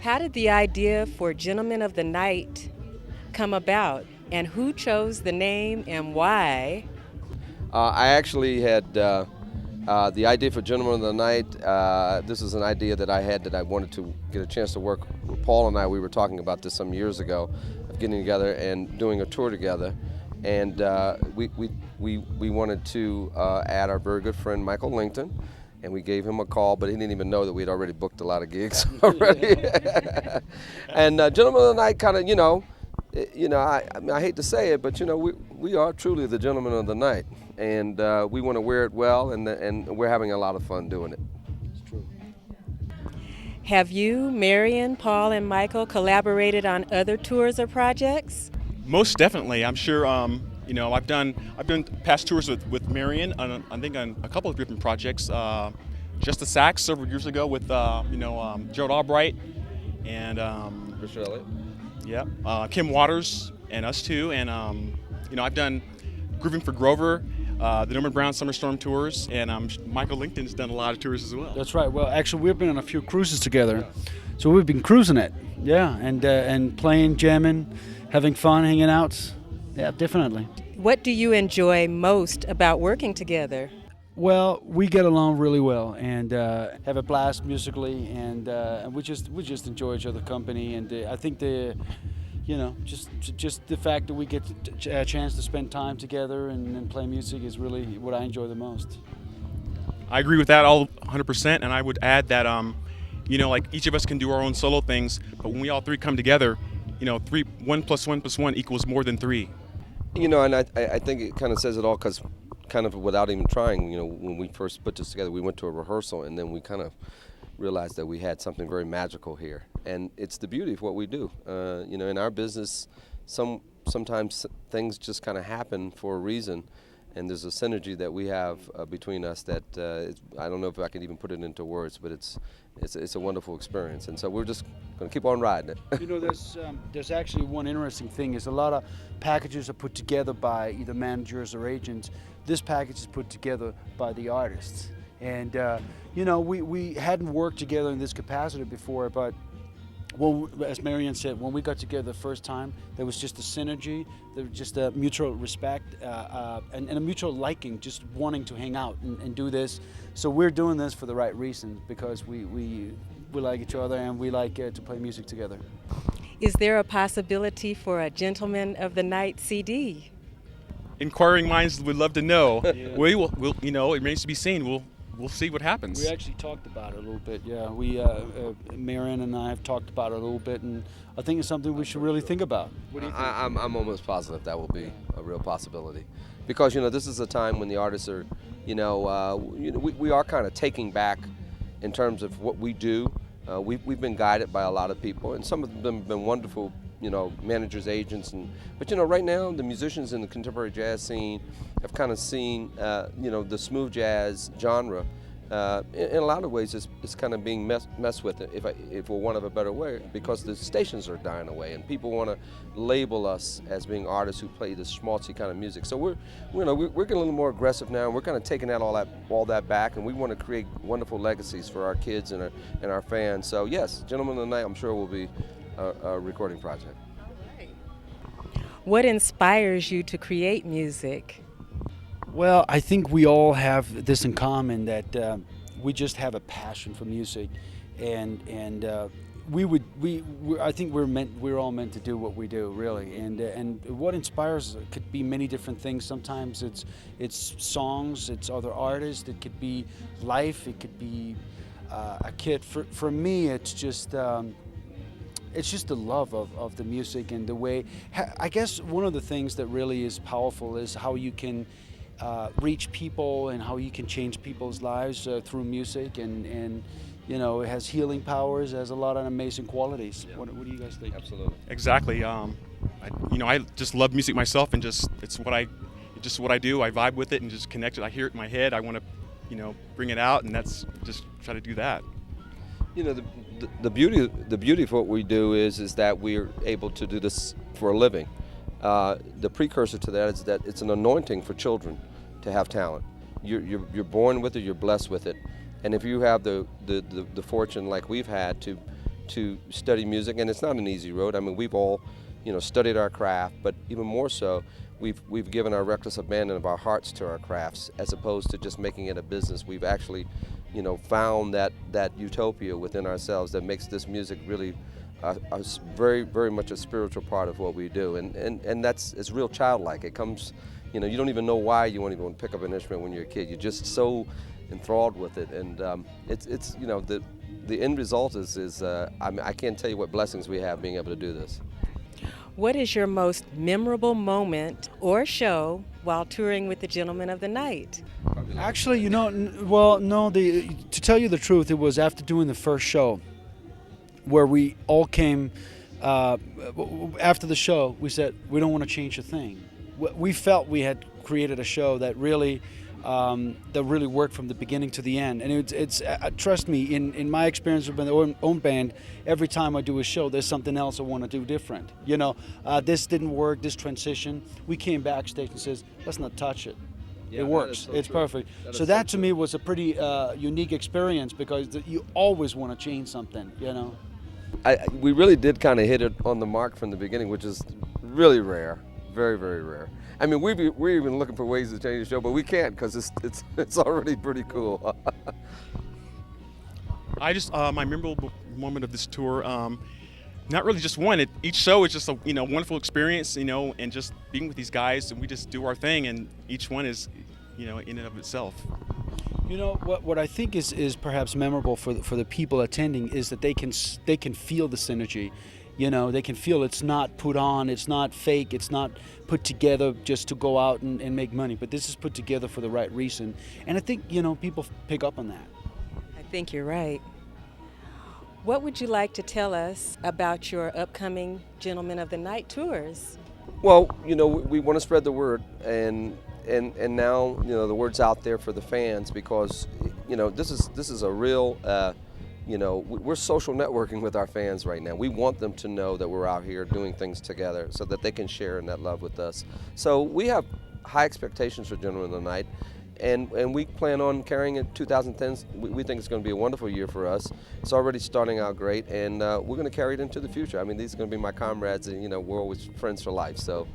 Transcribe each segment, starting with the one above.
How did the idea for Gentlemen of the Night come about, and who chose the name and why? I actually had the idea for Gentlemen of the Night. This is an idea that I had that I wanted to get a chance to work with Paul and I. We were talking about this some years ago, of getting together and doing a tour together. And we wanted to add our very good friend Michael Langton, and we gave him a call, but he didn't even know that we'd already booked a lot of gigs already. And Gentlemen of the Night kind of, I hate to say it, but we are truly the gentlemen of the night, and we want to wear it well, and we're having a lot of fun doing it. It's true. Have you, Marion, Paul, and Michael collaborated on other tours or projects? Most definitely. I'm sure. I've done past tours with Marion on I think on a couple of different projects. Just the Sax several years ago with Gerald Albright and Mr. Elliott. Yeah, Kim Waters and us too. And I've done Grooving for Grover, the Norman Brown Summer Storm tours, and Michael Langton's done a lot of tours as well. That's right. Well, actually, we've been on a few cruises together, so we've been cruising it. Yeah, and playing, jamming, having fun, hanging out. Yeah, definitely. What do you enjoy most about working together? Well, we get along really well and have a blast musically, and we just enjoy each other's company. And I think just the fact that we get a chance to spend time together and play music is really what I enjoy the most. I agree with that all 100%, and I would add that like each of us can do our own solo things, but when we all three come together, 1 + 1 + 1 equals more than 3. And I think it kind of says it all, because kind of without even trying, when we first put this together, we went to a rehearsal, and then we kind of realized that we had something very magical here. And it's the beauty of what we do. In our business, sometimes things just kind of happen for a reason, and there's a synergy that we have between us that I don't know if I can even put it into words, but it's a wonderful experience. And so we're just going to keep on riding it. There's actually one interesting thing is a lot of packages are put together by either managers or agents. This package is put together by the artists. And, we hadn't worked together in this capacity before, but as Marion said, when we got together the first time, there was just a synergy, there was just a mutual respect and a mutual liking, just wanting to hang out and do this. So we're doing this for the right reason, because we like each other and we like to play music together. Is there a possibility for a Gentlemen of the Night CD? Inquiring minds would love to know. Yeah. We'll it remains to be seen. We'll see what happens. We actually talked about it a little bit. Yeah, we Marion and I have talked about it a little bit, and I think it's something we should really think about. What do you think? I'm almost positive that will be a real possibility, because this is a time when the artists are, we are kind of taking back in terms of what we do. We've been guided by a lot of people, and some of them have been wonderful, managers, agents, but right now the musicians in the contemporary jazz scene have kind of seen, the smooth jazz genre. In a lot of ways, it's kind of being messed with, if for want of a better way, because the stations are dying away, and people want to label us as being artists who play this schmaltzy kind of music. So we're getting a little more aggressive now, and we're kind of taking all that back, and we want to create wonderful legacies for our kids and our fans. So yes, Gentlemen of the Night, I'm sure, will be a recording project. What inspires you to create music? Well, I think we all have this in common, that we just have a passion for music, and I think we're all meant to do what we do, really. And what inspires us could be many different things. Sometimes it's songs, it's other artists, it could be life, it could be a kid. For me, it's just the love of the music and the way. I guess one of the things that really is powerful is how you can reach people and how you can change people's lives through music, and it has healing powers, it has a lot of amazing qualities. Yeah. What do you guys think? Absolutely. Exactly. I just love music myself, and it's what I do. I vibe with it and just connect it. I hear it in my head. I want to, bring it out, and that's just try to do that. The beauty of what we do is that we're able to do this for a living. The precursor to that is that it's an anointing for children to have talent. You're born with it, you're blessed with it, and if you have the fortune like we've had to to study music, and it's not an easy road. I mean, we've all, studied our craft, but even more so, we've given our reckless abandon of our hearts to our crafts, as opposed to just making it a business. We've actually, found that utopia within ourselves that makes this music really very, very much a spiritual part of what we do, and it's real childlike. It comes, you don't even know why you want to go and pick up an instrument when you're a kid. You're just so enthralled with it, and it's the end result is I can't tell you what blessings we have being able to do this. What is your most memorable moment or show while touring with the Gentlemen of the Night? Actually, to tell you the truth, it was after doing the first show where we all came, after the show, we said, we don't want to change a thing. We felt we had created a show that really worked from the beginning to the end. And it's trust me, in my experience with my own band, every time I do a show, there's something else I want to do different. This didn't work, this transition. We came backstage and says, let's not touch it. Yeah, it works. So it's true. perfect. So that to me was a pretty unique experience, because you always want to change something, We really did kind of hit it on the mark from the beginning, which is really rare, very, very rare. I mean, we're even looking for ways to change the show, but we can't because it's already pretty cool. I just my memorable moment of this tour, not really just one. Each show is just a wonderful experience, and just being with these guys, and we just do our thing, and each one is, in and of itself. What I think is perhaps memorable for the people attending is that they can feel the synergy. They can feel it's not put on, it's not fake, it's not put together just to go out and make money, but this is put together for the right reason. And I think, people pick up on that. I think you're right. What would you like to tell us about your upcoming Gentlemen of the Night tours? Well, we want to spread the word, and now the word's out there for the fans, because this is a real we're social networking with our fans right now. We want them to know that we're out here doing things together so that they can share in that love with us. So we have high expectations for Gentlemen of the Night, and we plan on carrying it 2010. We think it's going to be a wonderful year for us. It's already starting out great, and we're going to carry it into the future. I mean, these are going to be my comrades, and we're always friends for life. So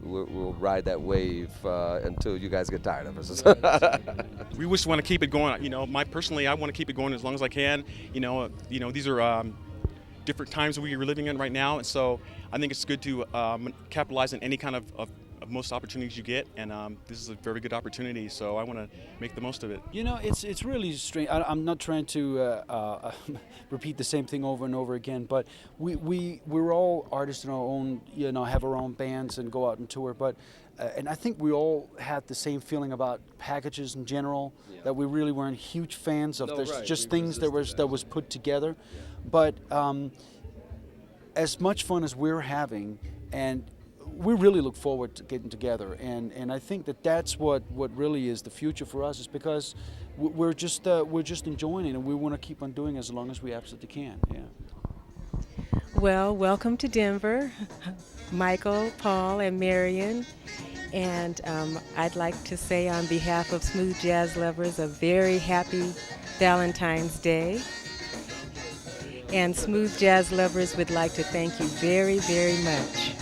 we'll ride that wave until you guys get tired of us. We just want to keep it going. I want to keep it going as long as I can. These are different times that we're living in right now, and so I think it's good to capitalize on any kind of most opportunities you get, and this is a very good opportunity, so I want to make the most of it. It's really strange. I'm not trying to repeat the same thing over and over again, but we're all artists in our own, have our own bands and go out and tour, but and I think we all had the same feeling about packages in general, that we really weren't huge fans of. There's just things that was put together, but as much fun as we're having, and we really look forward to getting together, and I think that's what really is the future for us, is because we're just enjoying it, and we want to keep on doing it as long as we absolutely can. Yeah. Well, welcome to Denver, Michael, Paul, and Marion. And I'd like to say on behalf of Smooth Jazz Lovers, a very happy Valentine's Day. And Smooth Jazz Lovers would like to thank you very, very much.